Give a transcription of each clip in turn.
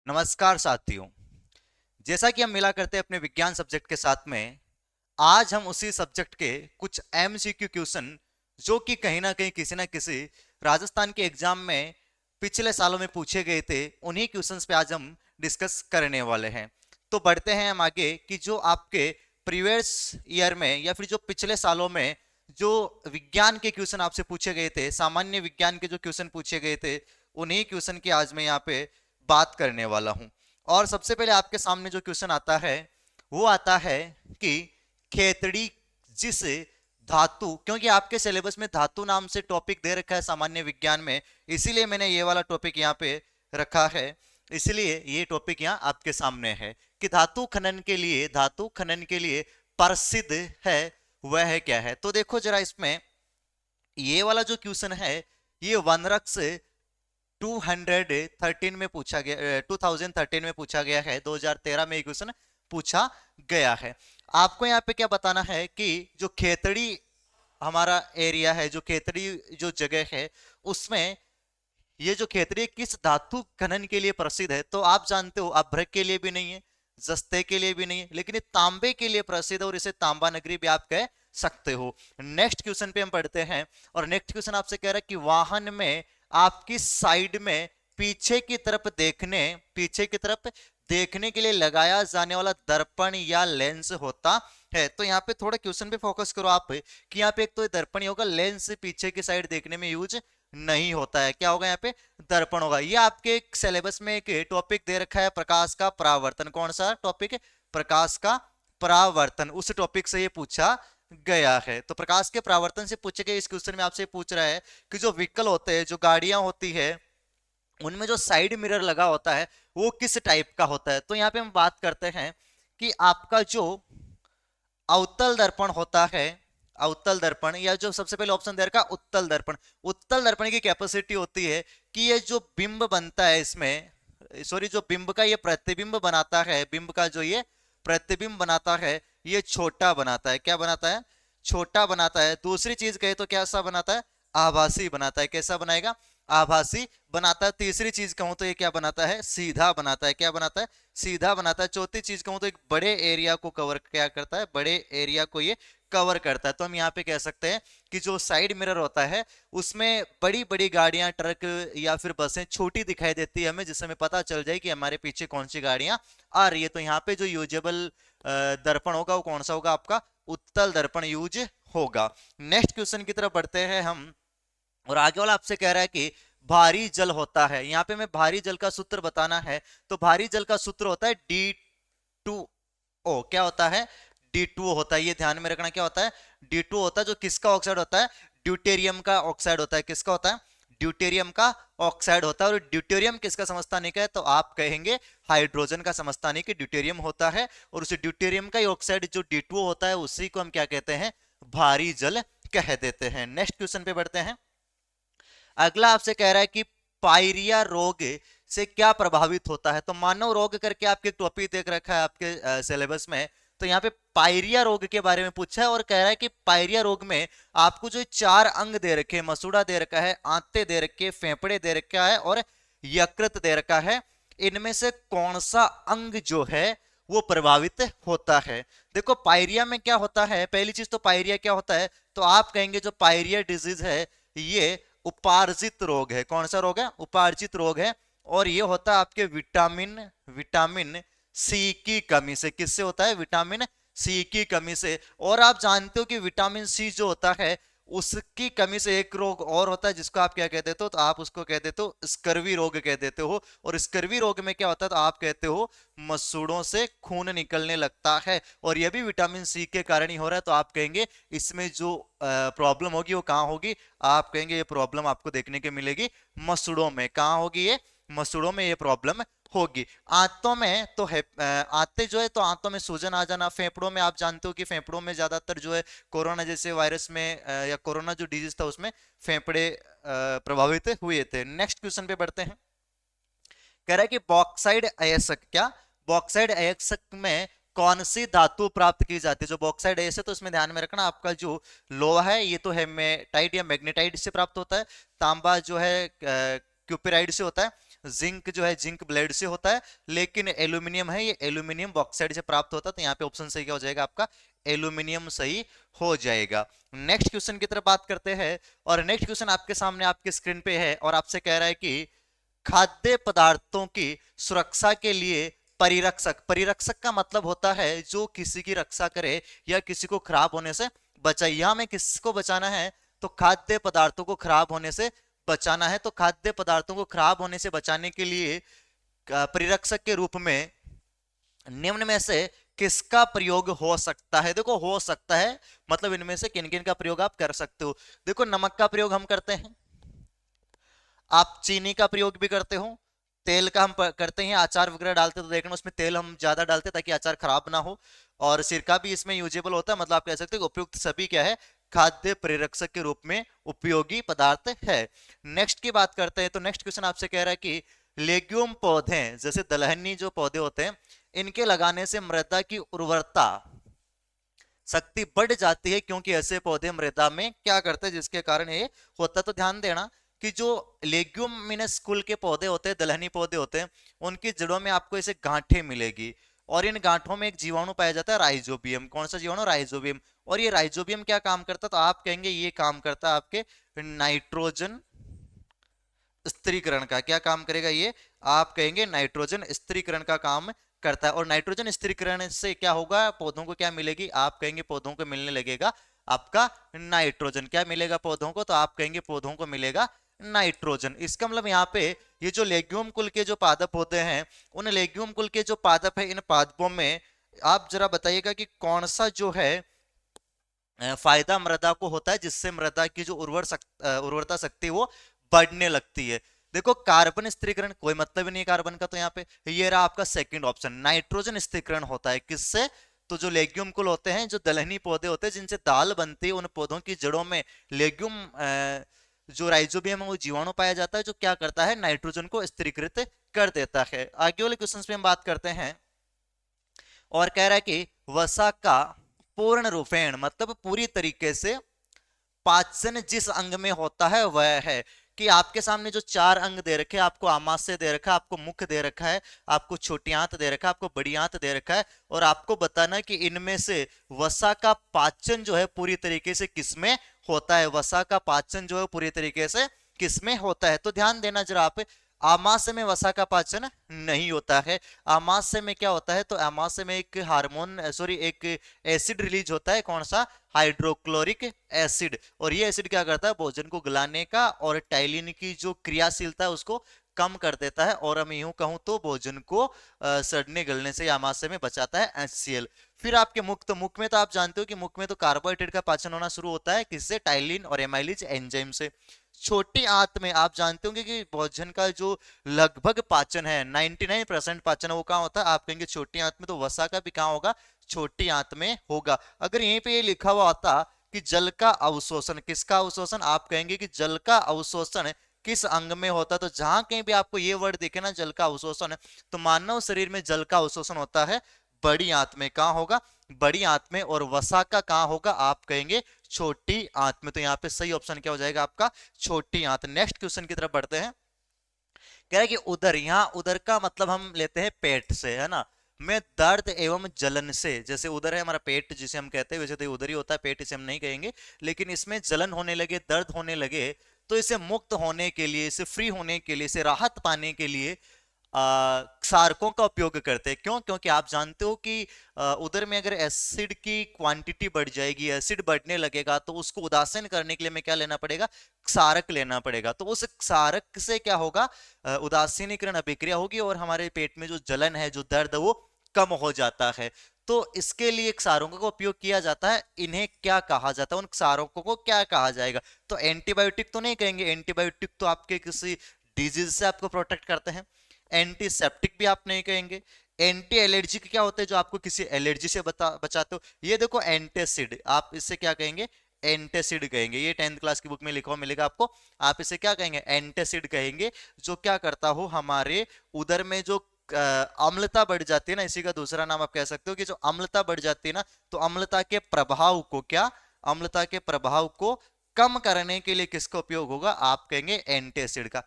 नमस्कार साथियों। जैसा कि हम मिला करते हैं अपने विज्ञान सब्जेक्ट के साथ में, आज हम उसी सब्जेक्ट के कुछ एमसीक्यू क्वेश्चन जो कि कहीं ना कहीं किसी ना किसी राजस्थान के एग्जाम में पिछले सालों में पूछे गए थे, उन्हीं क्वेश्चंस पे आज हम डिस्कस करने वाले हैं। तो बढ़ते हैं हम आगे कि जो आपके प्रीवियस ईयर में या फिर जो पिछले सालों में जो विज्ञान के क्वेश्चन आपसे पूछे गए थे, सामान्य विज्ञान के जो क्वेश्चन पूछे गए थे, उन्हीं क्वेश्चन की आज मैं यहाँ पे बात करने वाला हूं। और सबसे पहले आपके सामने जो क्वेश्चन आता है वो आता है कि खेतड़ी जिस धातु, क्योंकि आपके सिलेबस में धातु नाम से टॉपिक दे रखा है सामान्य विज्ञान में, इसीलिए मैंने ये वाला टॉपिक यहाँ पे रखा है। इसलिए ये टॉपिक यहाँ आपके सामने है कि धातु खनन के लिए प्रसिद्ध है, वह है क्या है। तो देखो जरा, इसमें ये वाला जो क्वेश्चन है ये वनरक्स 213 में पूछा गया, 2013 में पूछा गया है, 2013 में क्वेश्चन पूछा गया है। आपको यहाँ पे क्या बताना है कि जो खेतड़ी हमारा एरिया है, जो खेतड़ी जो जगह है, उसमें ये जो खेतड़ी किस धातु खनन के लिए प्रसिद्ध है। तो आप जानते हो अभ्रक के लिए भी नहीं है, जस्ते के लिए भी नहीं है, लेकिन ये तांबे के लिए प्रसिद्ध है और इसे तांबा नगरी भी आप कह सकते हो। नेक्स्ट क्वेश्चन पे हम पढ़ते हैं और नेक्स्ट क्वेश्चन आपसे कह रहा है कि वाहन में आपकी साइड में पीछे की तरफ देखने के लिए लगाया जाने वाला दर्पण या लेंस होता है। तो यहाँ पे थोड़ा क्वेश्चन पे फोकस करो आप कि यहाँ पे एक तो दर्पण ही होगा, लेंस पीछे की साइड देखने में यूज नहीं होता है। क्या होगा यहाँ पे? दर्पण होगा। ये आपके सिलेबस में एक टॉपिक दे रखा है, प्रकाश का परावर्तन। कौन सा टॉपिक? प्रकाश का परावर्तन। उस टॉपिक से ये पूछा गया है। तो प्रकाश के परावर्तन से पूछे गए इस क्वेश्चन में आपसे पूछ रहा है कि जो व्हीकल होते हैं, जो गाड़ियां होती है, उनमें जो साइड मिरर लगा होता है वो किस टाइप का होता है। तो यहाँ पे हम बात करते हैं कि आपका जो अवतल दर्पण होता है, अवतल दर्पण, या जो सबसे पहले ऑप्शन दे रखा उत्तल दर्पण, उत्तल दर्पण की कैपेसिटी होती है कि ये जो बिंब बनता है इसमें, सॉरी, जो बिंब का ये प्रतिबिंब बनाता है, बिंब का जो ये प्रतिबिंब बनाता है, ये छोटा बनाता है। क्या बनाता है? छोटा बनाता है। दूसरी चीज कहे तो कैसा बनाता है? आभासी बनाता है। कैसा बनाएगा? आभासी बनाता है। तीसरी चीज कहूं तो ये क्या बनाता है? सीधा बनाता है। क्या बनाता है? सीधा बनाता है। चौथी चीज कहूं तो एक बड़े एरिया को कवर क्या करता है? बड़े एरिया को ये कवर करता है। तो हम यहाँ पे कह सकते हैं कि जो साइड मिरर होता है उसमें बड़ी बड़ी गाड़ियां, ट्रक या फिर बसें छोटी दिखाई देती है हमें, जिससे हमें पता चल जाए कि हमारे पीछे कौन सी गाड़ियां आ रही है। तो यहाँ पे जो यूजेबल दर्पण होगा वो कौन सा होगा? आपका उत्तल दर्पण यूज होगा। नेक्स्ट क्वेश्चन की तरफ बढ़ते हैं हम, और आगे वाला आपसे कह रहा है कि भारी जल होता है। यहाँ पे मैं भारी जल का सूत्र बताना है, तो भारी जल का सूत्र होता है D2O। क्या होता है? D2O होता है। ये ध्यान में रखना। क्या होता है? D2O होता है, जो किसका ऑक्साइड होता है? ड्यूटेरियम का ऑक्साइड होता है। किसका होता है? ड्यूटेरियम का ऑक्साइड होता है। और ड्यूटेरियम किसका समस्थानिक है? तो आप कहेंगे हाइड्रोजन का समस्थानिक ड्यूटेरियम होता है। और उस ड्यूटेरियम का ऑक्साइड जो D2O होता है, उसी को हम क्या कहते हैं? भारी जल कह देते हैं। नेक्स्ट क्वेश्चन पे बढ़ते हैं। अगला आपसे कह रहा है कि पायरिया रोग से क्या प्रभावित होता है। तो मानव रोग करके आपके टॉपिक देख रखा है आपके सिलेबस में। तो यहाँ पे पायरिया रोग के बारे में पूछा है और कह रहा है कि पायरिया रोग में आपको जो 4 अंग दे रखे हैं, मसूड़ा दे रखा है, आंतें दे रखे, फेफड़े दे रखा है और यकृत दे रखा है, इनमें से कौन सा अंग जो है वो प्रभावित होता है। देखो पायरिया में क्या होता है, पहली चीज तो पायरिया क्या होता है, तो आप कहेंगे जो पायरिया डिजीज है ये उपार्जित रोग है। कौन सा रोग है? उपार्जित रोग है। और ये होता है आपके विटामिन सी की कमी से। किससे होता है? विटामिन सी की कमी से। और आप जानते हो कि विटामिन सी जो होता है उसकी कमी से एक रोग और होता है जिसको आप क्या कह देते हो? तो आप उसको कह देते हो स्कर्वी रोग कह देते हो। और स्कर्वी रोग में क्या होता है? तो आप कहते हो मसूड़ों से खून निकलने लगता है, और यह भी विटामिन सी के कारण ही हो रहा है। तो आप कहेंगे इसमें जो प्रॉब्लम होगी वो कहाँ होगी? आप कहेंगे ये प्रॉब्लम आपको देखने के मिलेगी मसूड़ों में। कहाँ होगी ये? मसूड़ों में ये प्रॉब्लम होगी। आंतों में तो है, आंतें जो है तो आंतों में सूजन आ जाना। फेफड़ों में आप जानते हो कि फेफड़ों में ज्यादातर जो है कोरोना जैसे वायरस में या कोरोना जो डिजीज था उसमें फेफड़े प्रभावित हुए थे। नेक्स्ट क्वेश्चन पे बढ़ते हैं। कह रहा है कि बॉक्साइड अयस्क, क्या बॉक्साइड अयस्क में कौन सी धातु प्राप्त की जाती है? जो बॉक्साइड अयस्क है तो इसमें ध्यान में रखना आपका जो लोहा है ये तो हेमेटाइट या मैग्नेटाइट से प्राप्त होता है। तांबा जो है क्यूपेराइट से होता है। जिंक जो है जिंक ब्लेड से होता है, लेकिन एल्यूमिनियम है ये एल्यूमिनियम बॉक्साइड से प्राप्त होता है। तो यहाँ पे ऑप्शन सही क्या हो जाएगा आपका, एल्यूमिनियम सही हो जाएगा। नेक्स्ट क्वेश्चन की तरफ बात करते हैं, और नेक्स्ट क्वेश्चन आपके सामने आपके स्क्रीन पे है और आपसे कह रहा है कि खाद्य पदार्थों की सुरक्षा के लिए परिरक्षक, परिरक्षक का मतलब होता है जो किसी की रक्षा करे या किसी को खराब होने से बचाए। यहां में किसको बचाना है, तो खाद्य पदार्थों को खराब होने से बचाना है। तो खाद्य पदार्थों को खराब होने से बचाने के लिए परिरक्षक के रूप में निम्न में से किसका प्रयोग हो सकता है। देखो हो सकता है मतलब इनमें से किन किन का प्रयोग आप कर सकते हो। देखो नमक का प्रयोग हम करते हैं, आप चीनी का प्रयोग भी करते हो, तेल का हम करते हैं, अचार वगैरह डालते तो देखना उसमें तेल हम ज्यादा डालते ताकि अचार खराब ना हो, और सिरका भी इसमें यूजेबल होता है। मतलब आप कह सकते हो उपयुक्त सभी क्या है, खाद्य परिरक्षक के रूप में उपयोगी पदार्थ है। नेक्स्ट की बात करते हैं, तो नेक्स्ट क्वेश्चन आपसे कह रहा है कि लेग्यूम पौधे जैसे दलहनी जो पौधे होते हैं इनके लगाने से मृदा की उर्वरता शक्ति बढ़ जाती है, क्योंकि ऐसे पौधे मृदा में क्या करते हैं जिसके कारण ये होता है। तो ध्यान देना कि जो लेग्यूमिनस कुल के पौधे होते हैं, दलहनी पौधे होते हैं, उनकी जड़ों में आपको ऐसे गांठें मिलेगी, और इन गांठों में एक जीवाणु पाया जाता है राइजोबियम। कौन सा जीवाणु, राइजोबियम। और ये राइजोबियम क्या काम करता है, तो आप कहेंगे ये काम करता है आपके नाइट्रोजन स्थिरीकरण का। क्या काम करेगा ये, आप कहेंगे नाइट्रोजन स्थिरीकरण का काम करता है। और नाइट्रोजन स्थिरीकरण से क्या होगा, पौधों को क्या मिलेगी, आप कहेंगे पौधों को मिलने लगेगा आपका नाइट्रोजन। क्या मिलेगा पौधों को, तो आप कहेंगे पौधों को मिलेगा नाइट्रोजन। इसका मतलब यहाँ पे ये जो लेग्यूम कुल के जो पादप होते हैं, उन लेग्यूम कुल के जो पादप है, इन पादपों में आप जरा बताइएगा कि कौन सा जो है फायदा मृदा को होता है जिससे मृदा की जो उर्वरता शक्ति वो बढ़ने लगती है। देखो कार्बन स्थिरीकरण कोई मतलब ही नहीं है कार्बन का, तो यहाँ पे ये रहा आपका सेकंड ऑप्शन, नाइट्रोजन स्थिरीकरण होता है किससे, तो जो लेग्यूम कुल होते हैं, जो दलहनी पौधे होते हैं जिनसे दाल बनती है, उन पौधों की जड़ों में लेग्यूम जो राइजोबियम है वो जीवाणु पाया जाता है, जो क्या करता है नाइट्रोजन को स्थिरीकृत कर देता है। आगे वाले क्वेश्चन पे हम बात करते हैं, और कह रहा है कि वसा का पूर्ण रूपेण मतलब पूरी तरीके से पाचन जिस अंग में होता है वह है, कि आपके सामने जो चार अंग दे रखे हैं, आपको आमाशय दे रखा है, आपको मुख दे रखा है, आपको छोटी आंत दे रखा है, आपको बड़ी आंत दे रखा है, और आपको बताना है कि इनमें से वसा का पाचन जो है पूरी तरीके से किसमें होता है, वसा का पाचन जो है पूरी तरीके से किसमें होता है। तो ध्यान देना जरा आप, आमाशय में वसा का पाचन नहीं होता है। आमाशय में क्या होता है, तो आमाशय में एक हार्मोन सॉरी एक एसिड रिलीज होता है, कौन सा, हाइड्रोक्लोरिक एसिड। और ये एसिड क्या करता है, भोजन को गलाने का और टाइलिन की जो क्रियाशीलता है उसको कम कर देता है, और मैं यूं कहूं तो भोजन को सड़ने गलने से आमाशय में बचाता है HCl। फिर आपके मुख, तो मुख में तो आप जानते हो कि मुख में तो कार्बोहाइड्रेट का पाचन होना शुरू होता है किससे, टाइलिन और एमाइलेज एंजाइम से। छोटी आंत में आप जानते होंगे कि भोजन का जो लगभग पाचन है 99% पाचन है वो कहाँ होता है, आप कहेंगे छोटी आंत में, तो वसा का भी कहाँ होगा, छोटी आंत में होगा। अगर यहीं पे ये लिखा हुआ होता कि जल का अवशोषण, किसका अवशोषण, आप कहेंगे कि जल का अवशोषण किस अंग में होता है। तो जहां कहीं भी आपको ये वर्ड दिखे ना जल का अवशोषण, तो मानव शरीर में जल का अवशोषण होता है बड़ी आंत में। कहां होगा, बड़ी आंत में। और वसा का कहां होगा, आप कहेंगे छोटी आंत में। तो यहाँ पे सही ऑप्शन क्या हो जाएगा आपका, छोटी आंत। नेक्स्ट क्वेश्चन की तरफ बढ़ते हैं, कह रहा है कि उदर, यहाँ उदर का मतलब हम लेते हैं पेट से, है ना, में दर्द एवं जलन से, जैसे उदर है हमारा पेट जिसे हम कहते हैं, वैसे तो उदर ही होता है, पेट इसे हम नहीं कहेंगे, लेकिन इसमें जलन होने लगे, दर्द होने लगे, तो इसे मुक्त होने के लिए, इसे फ्री होने के लिए, इसे राहत पाने के लिए क्षारकों का उपयोग करते हैं। क्यों, क्योंकि आप जानते हो कि उदर में अगर एसिड की क्वांटिटी बढ़ जाएगी, एसिड बढ़ने लगेगा, तो उसको उदासीन करने के लिए हमें क्या लेना पड़ेगा, क्षारक लेना पड़ेगा। तो उस क्षारक से क्या होगा, उदासीनीकरण अभिक्रिया होगी, और हमारे पेट में जो जलन है, जो दर्द है, वो कम हो जाता है। तो इसके लिए क्षारकों का उपयोग किया जाता है। इन्हें क्या कहा जाता है, उन क्षारकों को क्या कहा जाएगा, तो एंटीबायोटिक तो नहीं कहेंगे, एंटीबायोटिक तो आपके किसी डिजीज से आपको प्रोटेक्ट करते हैं। एंटीसेप्टिक भी आप नहीं कहेंगे। एंटी एलर्जिक क्या होते हैं, जो आपको किसी एलर्जी से बचाते हो। ये देखो एंटेसिड, आप इससे क्या कहेंगे, एंटेसिड कहेंगे। ये 10th क्लास की बुक में लिखा हुआ मिलेगा आपको, आप इसे क्या कहेंगे, एंटेसिड कहेंगे। जो क्या करता हो, हमारे उदर में जो अम्लता बढ़ जाती है ना, इसी का दूसरा नाम आप कह सकते हो कि जो अम्लता बढ़ जाती है ना, तो अम्लता के प्रभाव को क्या, अम्लता के प्रभाव को कम करने के लिए किसका उपयोग होगा, आप कहेंगे एंटासिड का।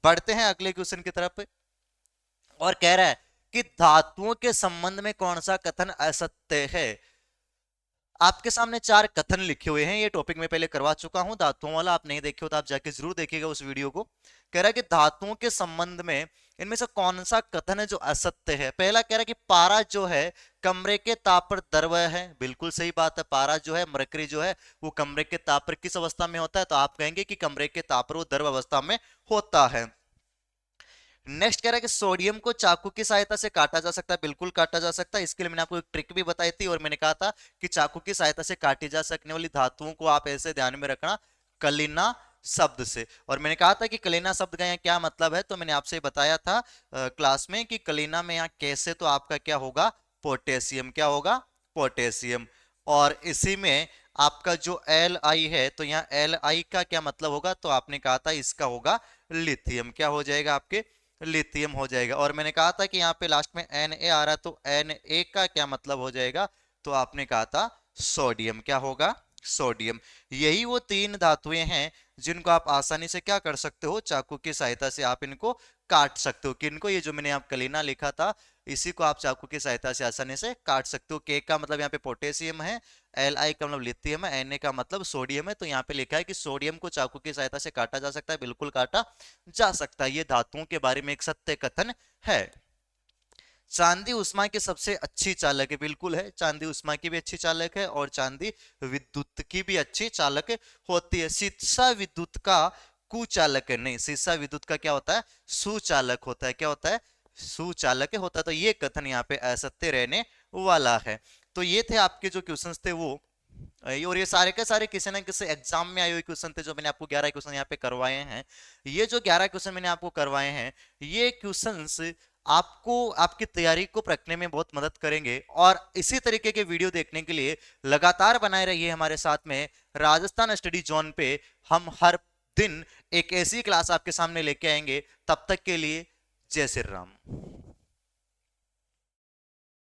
बढ़ते हैं अगले क्वेश्चन की तरफ, और कह रहा है कि धातुओं के संबंध में कौन सा कथन असत्य है। आपके सामने 4 कथन लिखे हुए हैं, ये टॉपिक में पहले करवा चुका हूं धातुओं वाला, आप नहीं देखे हो तो आप जाके जरूर देखिएगा उस वीडियो को। कह रहा है कि धातुओं के संबंध में इनमें से कौन सा कथन है जो असत्य है। पहला कह रहा है कि पारा जो है कमरे के ताप पर द्रव है, बिल्कुल सही बात है। पारा जो है, मरकरी जो है, वो कमरे के ताप पर किस अवस्था में होता है, तो आप कहेंगे कि कमरे के ताप पर वो द्रव अवस्था में होता है। नेक्स्ट कह रहा है कि सोडियम को चाकू की सहायता से काटा जा सकता है, बिल्कुल काटा जा सकता है। इसके लिए मैंने आपको एक ट्रिक भी बताई थी और मैंने कहा था कि चाकू की सहायता से काटी जा सकने वाली धातुओं को आप ऐसे ध्यान में रखना, कलिना शब्द से। और मैंने कहा था कि कलिना शब्द का यहाँ क्या मतलब है, तो मैंने आपसे बताया था क्लास में कि कलिना में यहाँ कैसे, तो आपका क्या होगा, पोटेशियम। क्या होगा, पोटेशियम। और इसी में आपका जो Li है, तो यहाँ Li का क्या मतलब होगा, तो आपने कहा था इसका होगा लिथियम। क्या हो जाएगा, आपके लिथियम हो जाएगा। और मैंने कहा था कि यहाँ पे लास्ट में Na आ रहा है, तो Na का क्या मतलब हो जाएगा, तो आपने कहा था सोडियम। क्या होगा, सोडियम। यही वो 3 धातुएं हैं जिनको आप आसानी से क्या कर सकते हो, चाकू की सहायता से आप इनको काट सकते हो। किनको, ये जो मैंने आप कलिना लिखा था, इसी को आप चाकू की सहायता से आसानी से काट सकते हो। के का मतलब यहाँ पे पोटेशियम है, Li का मतलब लिथियम है, Na का मतलब सोडियम है। तो यहाँ पे लिखा है कि सोडियम को चाकू की सहायता से काटा जा सकता है, बिल्कुल काटा जा सकता है। ये धातुओं के बारे में एक सत्य कथन है। चांदी उष्मा की सबसे अच्छी चालक है, बिल्कुल है, चांदी उष्मा की भी अच्छी चालक है और चांदी विद्युत की भी अच्छी चालक होती है। शीशा विद्युत का कुचालक है, नहीं, शीशा विद्युत का क्या होता है, सुचालक होता है। क्या होता है, सुचालक होता है। तो ये कथन यहाँ पे असत्य रहने वाला है। तो ये थे आपके जो क्वेश्चंस थे वो, और ये सारे के सारे किसी ना किसी एग्जाम में आए हुए क्वेश्चन थे, जो मैंने आपको 11 क्वेश्चन यहाँ पे करवाए हैं। ये जो 11 क्वेश्चन मैंने आपको करवाए हैं, ये क्वेश्चंस आपको आपकी तैयारी को रखने में बहुत मदद करेंगे। और इसी तरीके के वीडियो देखने के लिए लगातार बनाए रहिए हमारे साथ में। राजस्थान स्टडी जोन पे हम हर दिन एक ऐसी क्लास आपके सामने लेके आएंगे। तब तक के लिए जय श्री राम।